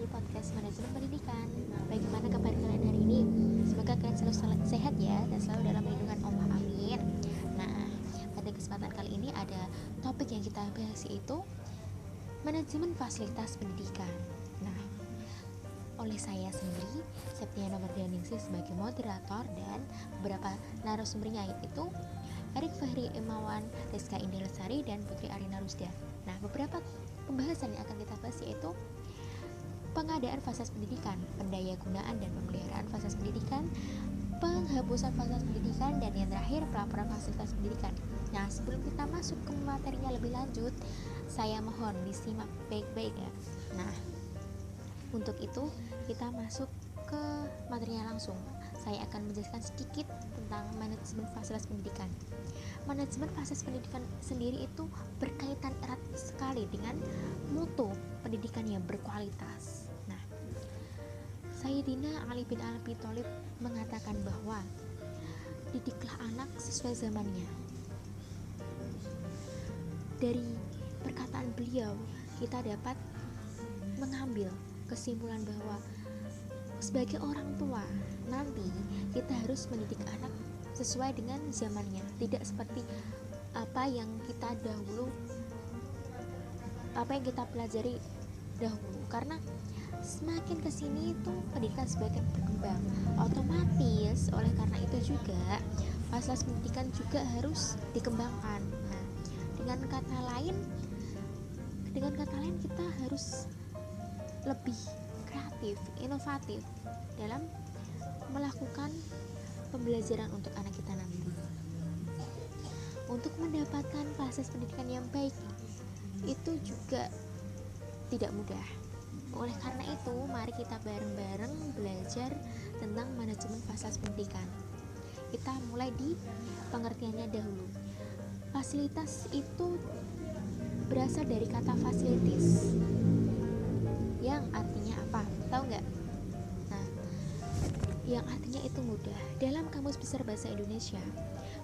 podcast manajemen pendidikan. Bagaimana kabar kalian hari ini? Semoga kalian selalu sehat ya dan selalu dalam lindungan Allah. Amin. Nah, pada kesempatan kali ini ada topik yang kita bahas, yaitu manajemen fasilitas pendidikan. Nah, oleh saya sendiri, Septiana Mardianingsih sebagai moderator, dan beberapa narasumbernya yaitu Erik Fahri Imawan, Rizka Indah Lesari, dan Putri Arina Rusda. Nah, beberapa pembahasan yang akan kita bahas yaitu pengadaan fasilitas pendidikan, pendayagunaan dan pemeliharaan fasilitas pendidikan, penghapusan fasilitas pendidikan, dan yang terakhir pelaporan fasilitas pendidikan. Nah, sebelum kita masuk ke materinya lebih lanjut, saya mohon disimak baik-baik ya. Nah, untuk itu kita masuk ke materinya langsung. Saya akan menjelaskan sedikit tentang manajemen fasilitas pendidikan. Manajemen fasilitas pendidikan sendiri itu berkaitan erat sekali dengan mutu pendidikan yang berkualitas. Nah, Sayyidina Ali bin Abi Thalib mengatakan bahwa didiklah anak sesuai zamannya. Dari perkataan beliau, kita dapat mengambil kesimpulan bahwa sebagai orang tua nanti kita harus mendidik anak sesuai dengan zamannya, tidak seperti apa yang kita pelajari dahulu, karena semakin kesini itu pendidikan semakin berkembang, otomatis oleh karena itu juga fasilitas pendidikan juga harus dikembangkan. Nah, dengan kata lain kita harus lebih kreatif, inovatif dalam melakukan pembelajaran untuk anak kita nanti. Untuk mendapatkan fasilitas pendidikan yang baik itu juga tidak mudah. Oleh karena itu, mari kita bareng-bareng belajar tentang manajemen fasilitas pendidikan. Kita mulai di pengertiannya dahulu. Fasilitas itu berasal dari kata facilities, yang artinya apa? Tahu nggak? Nah, yang artinya itu mudah. Dalam Kamus Besar Bahasa Indonesia,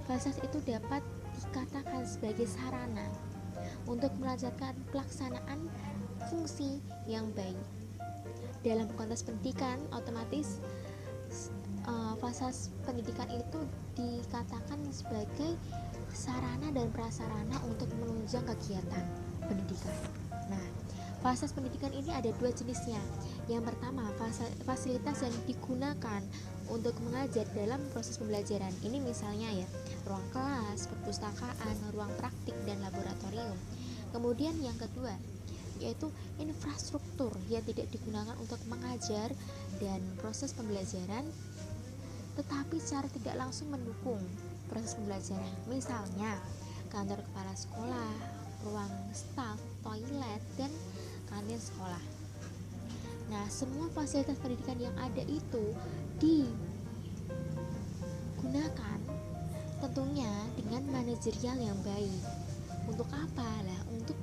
fasilitas itu dapat dikatakan sebagai sarana untuk melancarkan pelaksanaan fungsi yang baik. Dalam konteks pendidikan, otomatis fasilitas pendidikan itu dikatakan sebagai sarana dan prasarana untuk menunjang kegiatan pendidikan. Nah, fasilitas pendidikan ini ada dua jenisnya. Yang pertama, fasilitas yang digunakan untuk mengajar dalam proses pembelajaran. Ini misalnya ya, ruang kelas, perpustakaan, ruang praktik, dan laboratorium. Kemudian yang kedua, yaitu infrastruktur yang tidak digunakan untuk mengajar dan proses pembelajaran, tetapi secara tidak langsung mendukung proses pembelajaran. Misalnya, kantor kepala sekolah, ruang staf, toilet, dan kantin sekolah. Nah, semua fasilitas pendidikan yang ada itu digunakan tentunya dengan manajerial yang baik. Untuk apa lah? Untuk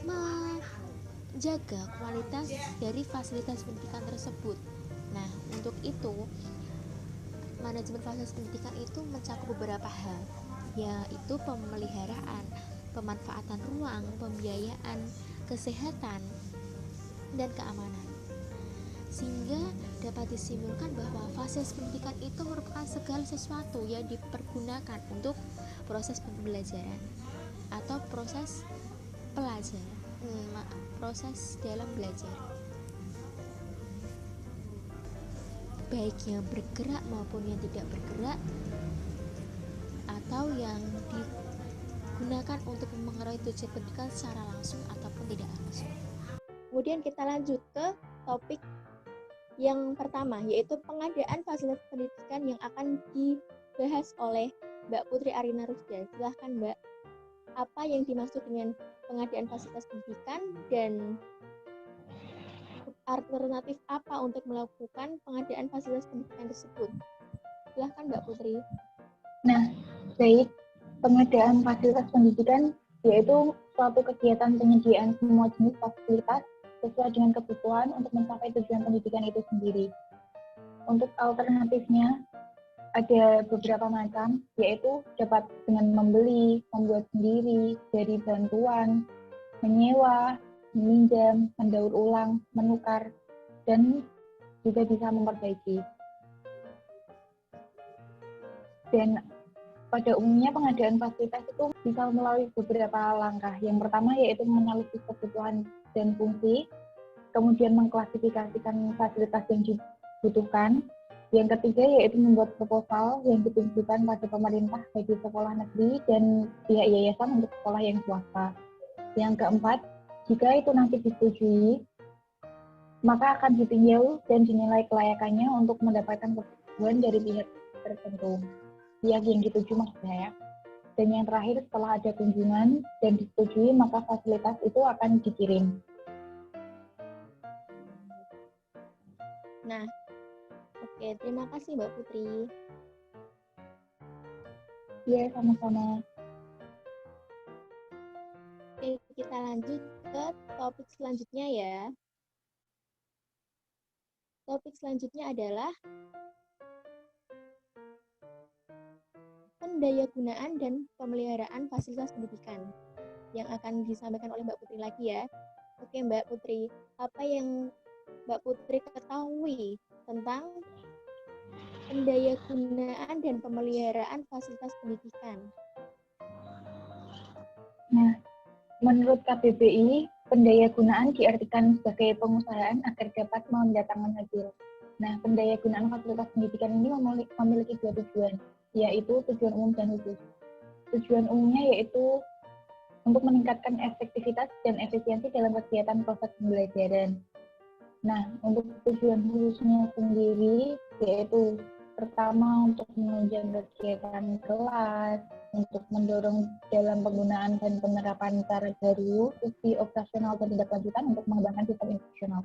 menjaga kualitas dari fasilitas pendidikan tersebut. Nah, untuk itu manajemen fasilitas pendidikan itu mencakup beberapa hal, yaitu pemeliharaan, pemanfaatan ruang, pembiayaan, kesehatan, dan keamanan. Sehingga dapat disimpulkan bahwa fasilitas pendidikan itu merupakan segala sesuatu yang dipergunakan untuk proses pembelajaran atau proses proses dalam belajar, baik yang bergerak maupun yang tidak bergerak, atau yang digunakan untuk memengaruhi tujuan pendidikan secara langsung ataupun tidak langsung. Kemudian kita lanjut ke topik yang pertama, yaitu pengadaan fasilitas pendidikan yang akan dibahas oleh Mbak Putri Arina Rusda. Silahkan Mbak, apa yang dimaksud dengan pengadaan fasilitas pendidikan dan alternatif apa untuk melakukan pengadaan fasilitas pendidikan tersebut? Silahkan Mbak Putri. Nah, baik, pengadaan fasilitas pendidikan yaitu suatu kegiatan penyediaan semua jenis fasilitas sesuai dengan kebutuhan untuk mencapai tujuan pendidikan itu sendiri. Untuk alternatifnya ada beberapa macam, yaitu dapat dengan membeli, membuat sendiri, dari bantuan, menyewa, meminjam, mendaur ulang, menukar, dan juga bisa memperbaiki. Dan pada umumnya pengadaan fasilitas itu bisa melalui beberapa langkah. Yang pertama yaitu menganalisis kebutuhan dan fungsi, kemudian mengklasifikasikan fasilitas yang dibutuhkan. Yang ketiga yaitu membuat proposal yang ditunjukkan pada pemerintah bagi sekolah negeri dan pihak yayasan untuk sekolah yang swasta. Yang keempat, jika itu nanti disetujui, maka akan ditinjau dan dinilai kelayakannya untuk mendapatkan persetujuan dari pihak tertentu. Pihak yang dituju maksud saya. Dan yang terakhir, setelah ada kunjungan dan disetujui, maka fasilitas itu akan dikirim. Nah, oke, terima kasih Mbak Putri. Iya, sama-sama. Oke, kita lanjut ke topik selanjutnya ya. Topik selanjutnya adalah pendayagunaan dan pemeliharaan fasilitas pendidikan yang akan disampaikan oleh Mbak Putri lagi ya. Oke Mbak Putri, apa yang Mbak Putri ketahui tentang pendayagunaan dan pemeliharaan fasilitas pendidikan? Nah, menurut KBBI, pendayagunaan diartikan sebagai pengusahaan agar dapat mendatangkan hasil. Nah, pendayagunaan fasilitas pendidikan ini memiliki dua tujuan, yaitu tujuan umum dan khusus. Tujuan umumnya yaitu untuk meningkatkan efektivitas dan efisiensi dalam kegiatan proses pembelajaran. Nah, untuk tujuan khususnya sendiri yaitu pertama untuk menunjang kegiatan kelas, untuk mendorong dalam penggunaan dan penerapan cara baru, uji operasional dan tindak lanjutan untuk mengembangkan sistem institusional.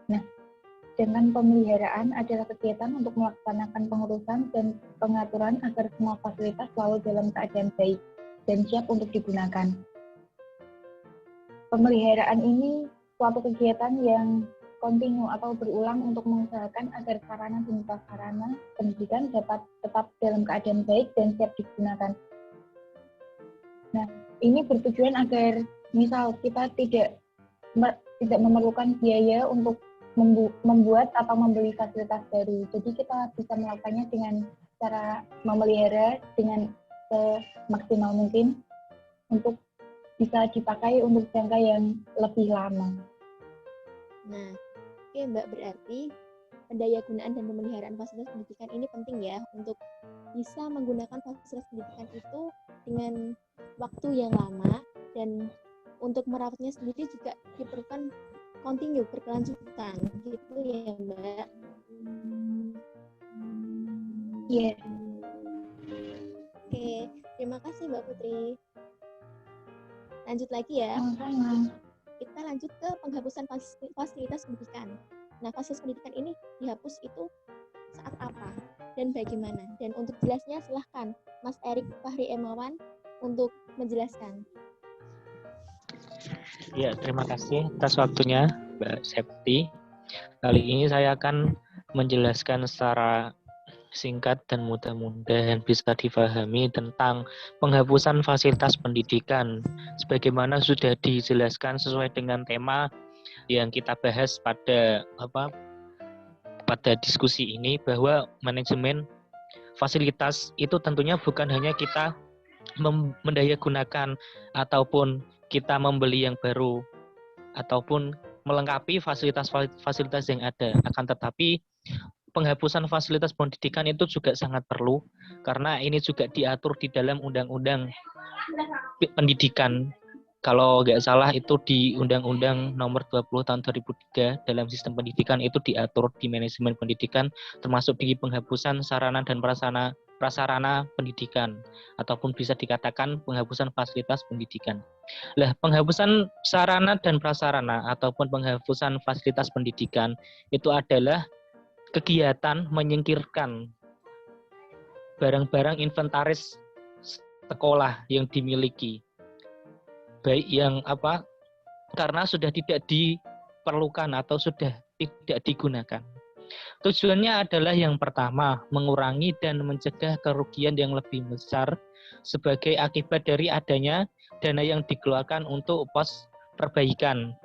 Nah, dengan pemeliharaan adalah kegiatan untuk melaksanakan pengurusan dan pengaturan agar semua fasilitas selalu dalam keadaan baik dan siap untuk digunakan. Pemeliharaan ini suatu kegiatan yang kontinu atau berulang untuk mengusahakan agar sarana dan prasarana pendidikan dapat tetap dalam keadaan baik dan siap digunakan. Nah, ini bertujuan agar misal kita tidak memerlukan biaya untuk membuat atau membeli fasilitas baru. Jadi kita bisa melakukannya dengan cara memelihara dengan semaksimal mungkin untuk bisa dipakai untuk jangka yang lebih lama. Nah, oke Mbak, berarti pendayagunaan dan pemeliharaan fasilitas pendidikan ini penting ya untuk bisa menggunakan fasilitas pendidikan itu dengan waktu yang lama, dan untuk merawatnya sendiri juga diperlukan kontinu, berkelanjutan gitu ya Mbak. Iya. Oke, terima kasih Mbak Putri. Lanjut lagi ya. Sama-sama. Kita lanjut ke penghapusan fasilitas pendidikan. Nah, fasilitas pendidikan ini dihapus itu saat apa dan bagaimana? Dan untuk jelasnya silahkan Mas Erik Fahri Emawan untuk menjelaskan. Ya, terima kasih atas waktunya Mbak Septi. Kali ini saya akan menjelaskan secara singkat dan mudah-mudahan bisa difahami tentang penghapusan fasilitas pendidikan sebagaimana sudah dijelaskan sesuai dengan tema yang kita bahas pada diskusi ini, bahwa manajemen fasilitas itu tentunya bukan hanya kita mendayagunakan ataupun kita membeli yang baru ataupun melengkapi fasilitas yang ada, akan tetapi penghapusan fasilitas pendidikan itu juga sangat perlu karena ini juga diatur di dalam Undang-Undang Pendidikan. Kalau nggak salah itu di Undang-Undang Nomor 20 Tahun 2003 dalam sistem pendidikan itu diatur di manajemen pendidikan, termasuk di penghapusan sarana dan prasarana pendidikan ataupun bisa dikatakan penghapusan fasilitas pendidikan. Lah, penghapusan sarana dan prasarana ataupun penghapusan fasilitas pendidikan itu adalah kegiatan menyingkirkan barang-barang inventaris sekolah yang dimiliki, baik yang karena sudah tidak diperlukan atau sudah tidak digunakan. Tujuannya adalah yang pertama, mengurangi dan mencegah kerugian yang lebih besar sebagai akibat dari adanya dana yang dikeluarkan untuk pos perbaikan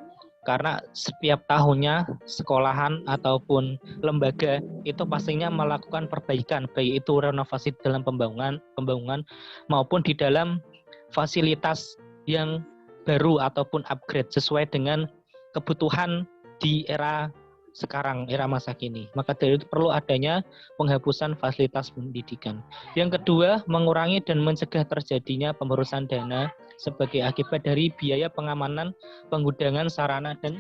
Karena setiap tahunnya sekolahan ataupun lembaga itu pastinya melakukan perbaikan, baik itu renovasi dalam pembangunan maupun di dalam fasilitas yang baru ataupun upgrade sesuai dengan kebutuhan di era sekarang, era masa kini. Maka dari itu perlu adanya penghapusan fasilitas pendidikan. Yang kedua, mengurangi dan mencegah terjadinya pemborosan dana sebagai akibat dari biaya pengamanan penggunaan sarana dan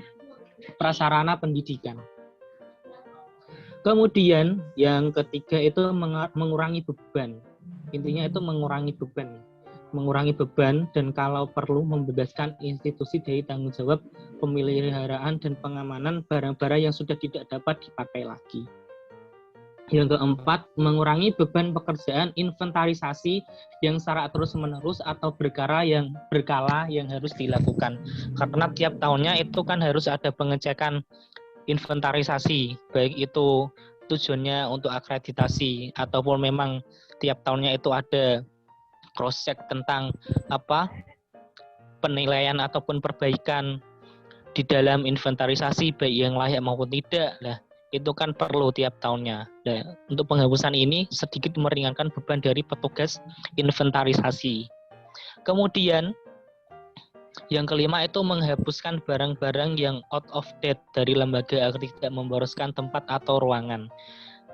prasarana pendidikan. Kemudian yang ketiga itu mengurangi beban. Intinya itu mengurangi beban dan kalau perlu membebaskan institusi dari tanggung jawab pemeliharaan dan pengamanan barang-barang yang sudah tidak dapat dipakai lagi. Yang keempat, mengurangi beban pekerjaan inventarisasi yang secara terus-menerus atau berkala yang harus dilakukan. Karena tiap tahunnya itu kan harus ada pengecekan inventarisasi, baik itu tujuannya untuk akreditasi ataupun memang tiap tahunnya itu ada cross check tentang penilaian ataupun perbaikan di dalam inventarisasi baik yang layak maupun tidak. Nah, itu kan perlu tiap tahunnya. Nah, untuk penghapusan ini sedikit meringankan beban dari petugas inventarisasi. Kemudian yang kelima itu menghapuskan barang-barang yang out of date dari lembaga agar tidak memboroskan tempat atau ruangan.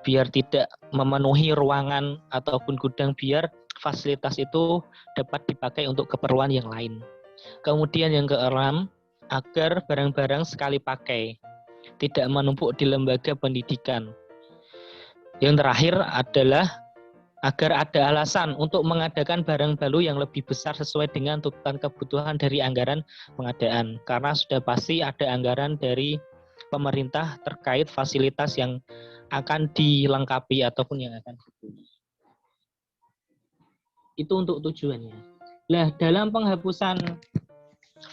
Biar tidak memenuhi ruangan ataupun gudang, biar fasilitas itu dapat dipakai untuk keperluan yang lain. Kemudian yang keenam, agar barang-barang sekali pakai, tidak menumpuk di lembaga pendidikan. Yang terakhir adalah agar ada alasan untuk mengadakan barang baru yang lebih besar sesuai dengan tuntutan kebutuhan dari anggaran pengadaan. Karena sudah pasti ada anggaran dari pemerintah terkait fasilitas yang akan dilengkapi ataupun yang akan dibeli. Itu untuk tujuannya. Nah, dalam penghapusan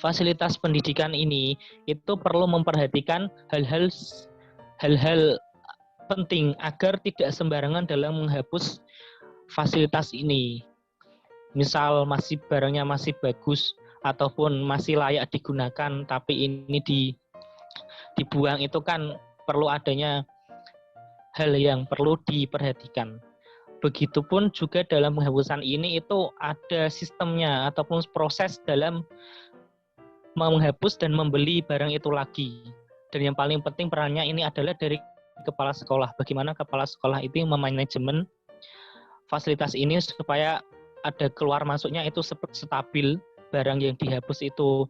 fasilitas pendidikan ini itu perlu memperhatikan hal-hal penting agar tidak sembarangan dalam menghapus fasilitas ini. Misal barangnya masih bagus ataupun masih layak digunakan tapi ini dibuang, itu kan perlu adanya hal yang perlu diperhatikan. Begitupun juga dalam penghapusan ini itu ada sistemnya ataupun proses dalam menghapus dan membeli barang itu lagi. Dan yang paling penting perannya ini adalah dari kepala sekolah. Bagaimana kepala sekolah itu memanajemen fasilitas ini supaya ada keluar masuknya itu stabil, barang yang dihapus itu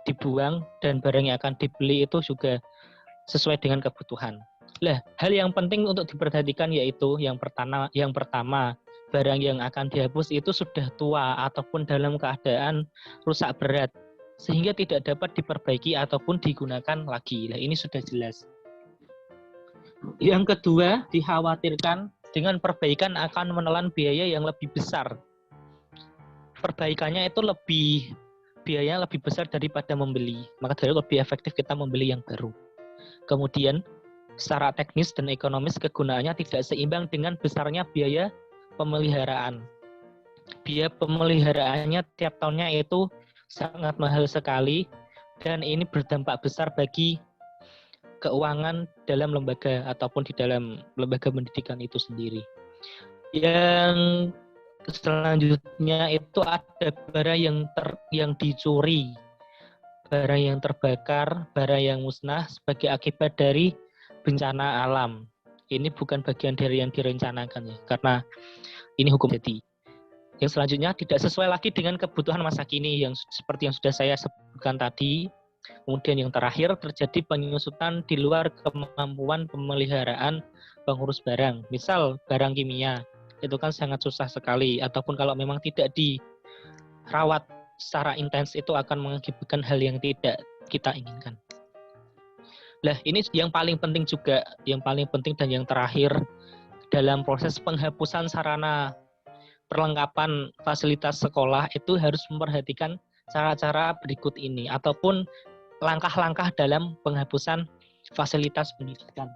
dibuang dan barang yang akan dibeli itu juga sesuai dengan kebutuhan. Lah, hal yang penting untuk diperhatikan yaitu yang pertama, barang yang akan dihapus itu sudah tua ataupun dalam keadaan rusak berat sehingga tidak dapat diperbaiki ataupun digunakan lagi. Nah, ini sudah jelas. Yang kedua, dikhawatirkan dengan perbaikan akan menelan biaya yang lebih besar. Perbaikannya itu biayanya lebih besar daripada membeli. Maka dari itu lebih efektif kita membeli yang baru. Kemudian, secara teknis dan ekonomis kegunaannya tidak seimbang dengan besarnya biaya pemeliharaan. Biaya pemeliharaannya tiap tahunnya itu sangat mahal sekali dan ini berdampak besar bagi keuangan dalam lembaga ataupun di dalam lembaga pendidikan itu sendiri. Yang selanjutnya itu ada barang yang dicuri, barang yang terbakar, barang yang musnah sebagai akibat dari bencana alam. Ini bukan bagian dari yang direncanakan ya, karena ini hukum jadi. Yang selanjutnya tidak sesuai lagi dengan kebutuhan masa kini yang seperti yang sudah saya sebutkan tadi. Kemudian yang terakhir terjadi penyusutan di luar kemampuan pemeliharaan pengurus barang. Misal barang kimia itu kan sangat susah sekali ataupun kalau memang tidak dirawat secara intens itu akan mengakibatkan hal yang tidak kita inginkan. Nah, ini yang paling penting juga, yang paling penting dan yang terakhir dalam proses penghapusan sarana perlengkapan fasilitas sekolah itu harus memperhatikan cara-cara berikut ini ataupun langkah-langkah dalam penghapusan fasilitas pendidikan.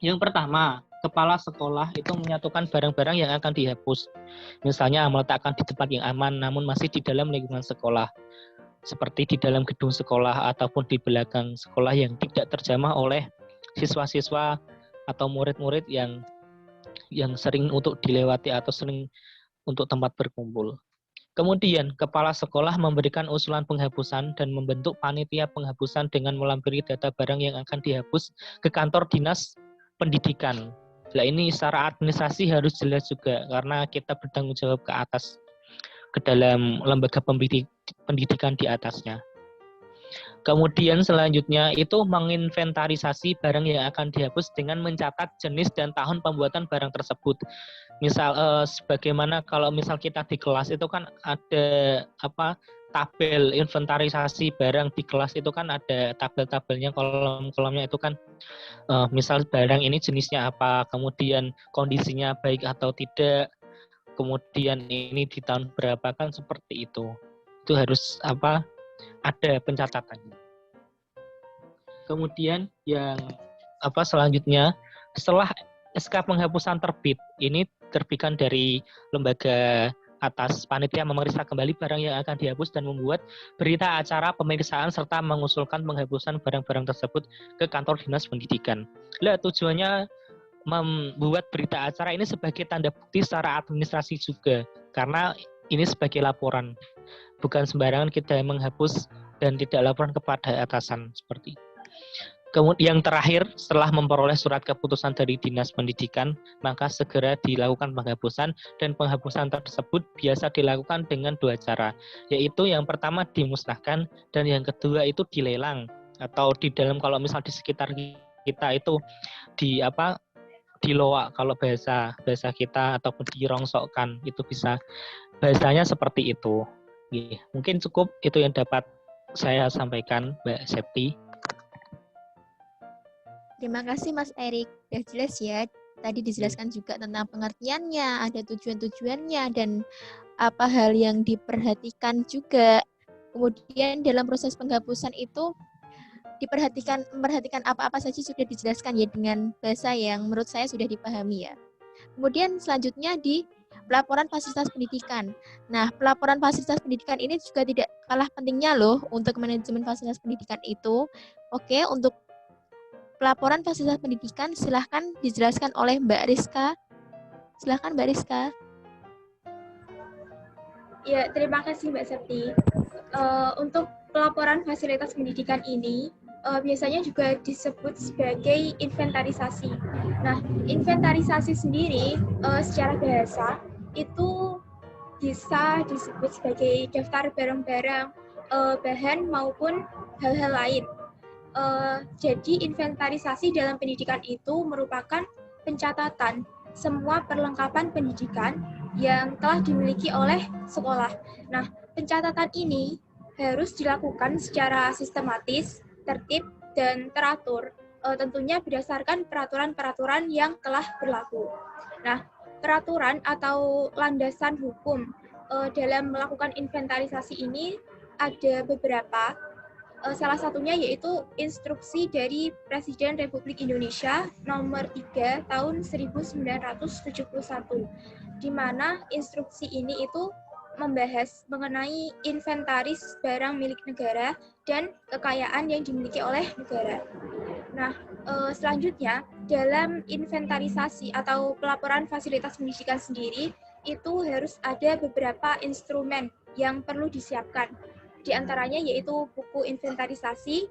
Yang pertama, kepala sekolah itu menyatukan barang-barang yang akan dihapus. Misalnya meletakkan di tempat yang aman namun masih di dalam lingkungan sekolah. seperti di dalam gedung sekolah ataupun di belakang sekolah yang tidak terjamah oleh siswa-siswa atau murid-murid yang sering untuk dilewati atau sering untuk tempat berkumpul. Kemudian, kepala sekolah memberikan usulan penghapusan dan membentuk panitia penghapusan dengan melampiri data barang yang akan dihapus ke kantor dinas pendidikan. Nah, ini secara administrasi harus jelas juga karena kita bertanggung jawab ke atas, ke dalam lembaga pendidikan di atasnya. Kemudian selanjutnya itu menginventarisasi barang yang akan dihapus dengan mencatat jenis dan tahun pembuatan barang tersebut. Misal sebagaimana kalau misal kita di kelas itu kan ada tabel inventarisasi barang di kelas itu kan ada tabel-tabelnya, kolom-kolomnya itu kan misal barang ini jenisnya apa, kemudian kondisinya baik atau tidak, kemudian ini di tahun berapa, kan seperti itu. Itu harus ada pencatatannya. Kemudian yang selanjutnya, setelah SK penghapusan terbit, ini terbitkan dari lembaga atas, panitia memeriksa kembali barang yang akan dihapus dan membuat berita acara pemeriksaan serta mengusulkan penghapusan barang-barang tersebut ke kantor dinas pendidikan. Lah, tujuannya membuat berita acara ini sebagai tanda bukti secara administrasi juga, karena ini sebagai laporan. Bukan sembarangan kita menghapus dan tidak laporan kepada atasan seperti itu. Kemudian yang terakhir, setelah memperoleh surat keputusan dari Dinas Pendidikan, maka segera dilakukan penghapusan, dan penghapusan tersebut biasa dilakukan dengan 2 cara, yaitu yang pertama dimusnahkan, dan yang kedua itu dilelang, atau di dalam kalau misal di sekitar kita itu diloak kalau bahasa kita, ataupun dirongsokkan, itu bisa bahasanya seperti itu. Mungkin cukup itu yang dapat saya sampaikan, Mbak Septi. Terima kasih Mas Erik, udah jelas ya. Tadi dijelaskan juga tentang pengertiannya, ada tujuan-tujuannya, dan apa hal yang diperhatikan juga. Kemudian dalam proses penghapusan itu memperhatikan apa-apa saja sudah dijelaskan ya dengan bahasa yang menurut saya sudah dipahami ya. Kemudian selanjutnya di pelaporan fasilitas pendidikan. Nah, pelaporan fasilitas pendidikan ini juga tidak kalah pentingnya loh untuk manajemen fasilitas pendidikan itu. Oke, untuk pelaporan fasilitas pendidikan silahkan dijelaskan oleh Mbak Rizka. Silahkan Mbak Rizka. Ya, terima kasih Mbak Septi. Untuk pelaporan fasilitas pendidikan ini biasanya juga disebut sebagai inventarisasi. Nah, inventarisasi sendiri secara bahasa itu bisa disebut sebagai daftar barang-barang, bahan maupun hal-hal lain. Jadi inventarisasi dalam pendidikan itu merupakan pencatatan semua perlengkapan pendidikan yang telah dimiliki oleh sekolah. Nah, pencatatan ini harus dilakukan secara sistematis, tertib, dan teratur, tentunya berdasarkan peraturan-peraturan yang telah berlaku. Nah, peraturan atau landasan hukum dalam melakukan inventarisasi ini ada beberapa. Salah satunya yaitu instruksi dari Presiden Republik Indonesia nomor 3 tahun 1971, di mana instruksi ini itu membahas mengenai inventaris barang milik negara dan kekayaan yang dimiliki oleh negara. Nah, selanjutnya dalam inventarisasi atau pelaporan fasilitas pendidikan sendiri itu harus ada beberapa instrumen yang perlu disiapkan. Di antaranya yaitu buku inventarisasi,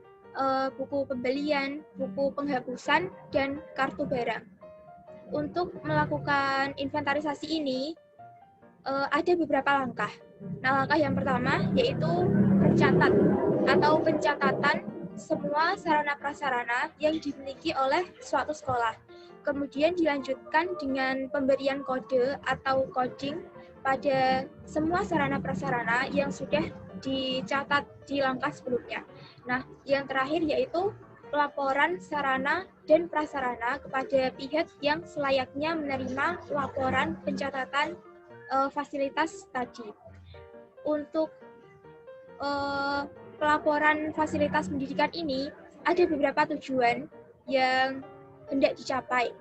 buku pembelian, buku penghapusan, dan kartu barang. Untuk melakukan inventarisasi ini, ada beberapa langkah. Nah, langkah yang pertama yaitu mencatat atau pencatatan semua sarana-prasarana yang dimiliki oleh suatu sekolah. Kemudian dilanjutkan dengan pemberian kode atau coding pada semua sarana-prasarana yang sudah dicatat di langkah sebelumnya. Nah, yang terakhir yaitu pelaporan sarana dan prasarana kepada pihak yang selayaknya menerima laporan pencatatan fasilitas tadi. Untuk pelaporan fasilitas pendidikan ini ada beberapa tujuan yang hendak dicapai.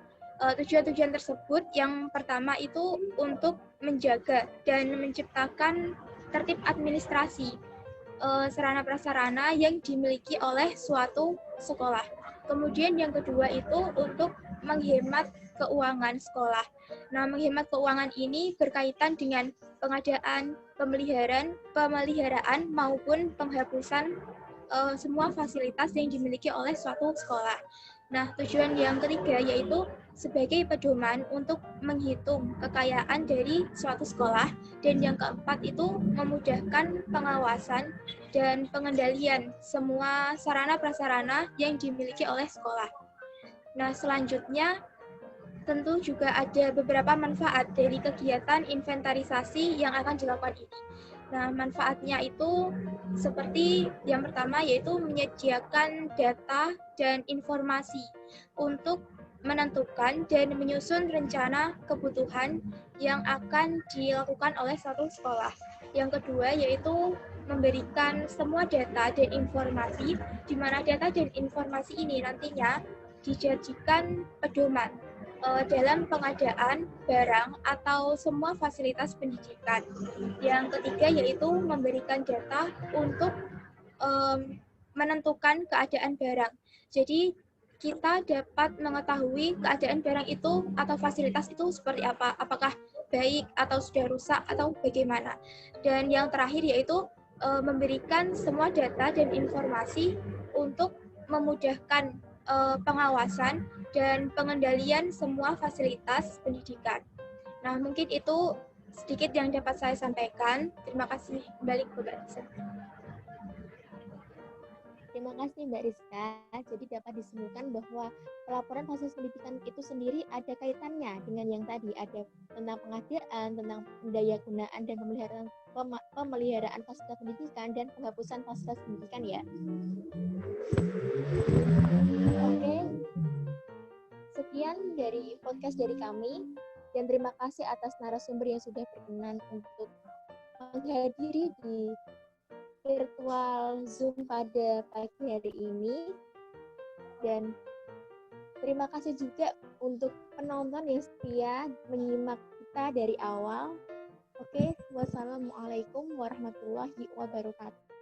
Tujuan-tujuan tersebut yang pertama itu untuk menjaga dan menciptakan tertib administrasi sarana-prasarana yang dimiliki oleh suatu sekolah. Kemudian yang kedua itu untuk menghemat keuangan sekolah. Nah, menghemat keuangan ini berkaitan dengan pengadaan, pemeliharaan maupun penghapusan semua fasilitas yang dimiliki oleh suatu sekolah. Nah, tujuan yang ketiga yaitu sebagai pedoman untuk menghitung kekayaan dari suatu sekolah, dan yang keempat itu memudahkan pengawasan dan pengendalian semua sarana prasarana yang dimiliki oleh sekolah. Nah, selanjutnya tentu juga ada beberapa manfaat dari kegiatan inventarisasi yang akan dilakukan ini. Nah, manfaatnya itu seperti yang pertama yaitu menyediakan data dan informasi untuk menentukan dan menyusun rencana kebutuhan yang akan dilakukan oleh satu sekolah. Yang kedua yaitu memberikan semua data dan informasi, di mana data dan informasi ini nantinya dijadikan pedoman dalam pengadaan barang atau semua fasilitas pendidikan. Yang ketiga yaitu memberikan data untuk menentukan keadaan barang. Jadi kita dapat mengetahui keadaan barang itu atau fasilitas itu seperti apa, apakah baik atau sudah rusak atau bagaimana. Dan yang terakhir yaitu memberikan semua data dan informasi untuk memudahkan pengawasan dan pengendalian semua fasilitas pendidikan. Nah, mungkin itu sedikit yang dapat saya sampaikan. Terima kasih. Kembali ke Mbak Rizka. Terima kasih Mbak Rizka. Jadi dapat disimpulkan bahwa pelaporan fasilitas pendidikan itu sendiri ada kaitannya dengan yang tadi, ada tentang pengadaan, tentang daya gunaan dan pemeliharaan fasilitas pendidikan dan penghapusan fasilitas pendidikan ya. Oke. Sekian dari podcast dari kami, dan terima kasih atas narasumber yang sudah berkenan untuk menghadiri di virtual Zoom pada pagi hari ini. Dan terima kasih juga untuk penonton yang setia menyimak kita dari awal. Oke, wassalamualaikum warahmatullahi wabarakatuh.